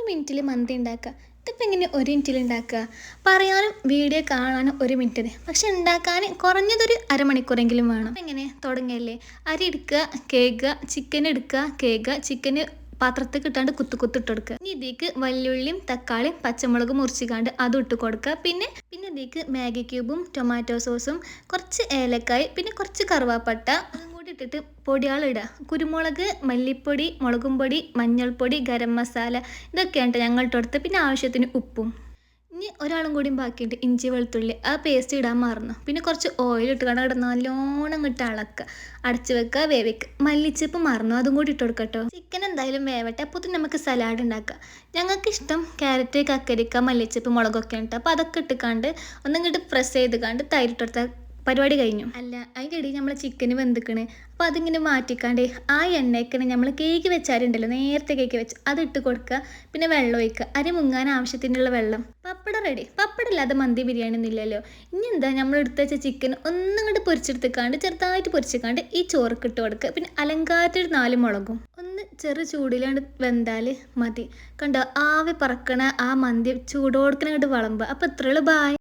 മിനിറ്റിൽ മന്തി ഉണ്ടാക്കുക. ഇതിപ്പോൾ എങ്ങനെ 1 മിനിറ്റിൽ ഉണ്ടാക്കുക? പറയാനും വീഡിയോ കാണാനും 1 മിനിറ്റ്, പക്ഷെ ഉണ്ടാക്കാൻ കുറഞ്ഞതൊരു അരമണിക്കൂറെങ്കിലും വേണം. അപ്പം എങ്ങനെ തുടങ്ങിയല്ലേ? അരി എടുക്കുക, കേൾക്കുക, ചിക്കൻ എടുക്കുക, കേൾക്കുക, ചിക്കന് പാത്രത്തിൽ കിട്ടാണ്ട് കുത്തിട്ട് കൊടുക്കുക. ഇനി ഇതിലേക്ക് വല്യുള്ളിയും തക്കാളിയും പച്ചമുളകും മുറിച്ചിക്കാണ്ട് അതും ഇട്ട് കൊടുക്കുക. പിന്നെ ഇതിലേക്ക് മാഗി ക്യൂബും ടൊമാറ്റോ സോസും കുറച്ച് ഏലക്കായ് പിന്നെ കുറച്ച് കറുവാപ്പട്ട അതും കൂടി ഇട്ടിട്ട് പൊടികളിടുക. കുരുമുളക്, മല്ലിപ്പൊടി, മുളകും പൊടി, മഞ്ഞൾപ്പൊടി, ഗരം മസാല ഇതൊക്കെയാണ് ഞങ്ങൾ ഇട്ട് കൊടുത്ത്. പിന്നെ ആവശ്യത്തിന് ഉപ്പും. ഇനി ഒരാളും കൂടിയും ബാക്കിയുണ്ട്, ഇഞ്ചി വെളുത്തുള്ളി, ആ പേസ്റ്റ് ഇടാൻ മറന്നു. പിന്നെ കുറച്ച് ഓയിൽ ഇട്ട് കട നല്ലോണം ഇട്ട് ഇളക്കുക, അടച്ചു വെക്കുക, വേവിക്കുക. മല്ലിച്ചപ്പ് മറന്നു, അതും കൂടി ഇട്ട് കൊടുക്കട്ടോ. ചിക്കൻ എന്തായാലും വേവട്ടെ. അപ്പോൾ നമുക്ക് സലാഡ് ഉണ്ടാക്കുക. ഞങ്ങൾക്ക് ഇഷ്ടം ക്യാരറ്റ്, കക്കരിക്ക, മല്ലിച്ചപ്പ്, മുളകൊക്കെ ഉണ്ട്. അപ്പോൾ അതൊക്കെ ഇട്ടുകാണ്ട് ഒന്നിങ്ങോട്ട് പ്രസ് ചെയ്ത് കണ്ട് തൈരിട്ടെടുത്താൽ പരിപാടി കഴിഞ്ഞു. അല്ല, അതിൻ്റെ ഇടയിൽ നമ്മൾ ചിക്കന് വെന്തിക്കണ്. അപ്പോൾ അതിങ്ങനെ മാറ്റിക്കാണ്ട് ആ എണ്ണയ്ക്കണ് നമ്മൾ കേക്ക് വെച്ചാലുണ്ടല്ലോ, നേരത്തെ കേക്ക് വെച്ച് അതിട്ട് കൊടുക്കുക. പിന്നെ വെള്ളം ഒഴിക്കുക, അരി മുങ്ങാൻ ആവശ്യത്തിനുള്ള വെള്ളം. പപ്പടം റെഡി. പപ്പടം ഇല്ലാതെ മന്തി ബിരിയാണി ഒന്നുമില്ലല്ലോ. ഇനി എന്താ, നമ്മൾ എടുത്ത് വെച്ച ചിക്കൻ ഒന്നിങ്ങോട്ട് പൊരിച്ചെടുത്തിക്കാണ്ട് ചെറുതായിട്ട് പൊരിച്ചിക്കാണ്ട് ഈ ചോറൊക്കെ ഇട്ട് കൊടുക്കുക. പിന്നെ അലങ്കാരത്തിൽ 4 മുളകും ഒന്ന് ചെറു ചൂടിലാണ്ട് വെന്താൽ മതി. കണ്ടോ, ആവി പറക്കണ ആ മന്തി ചൂടോടുക്കനങ്ങോട്ട് വിളമ്പുക. അപ്പോൾ ഇത്രയുള്ളൂ. ബായ്.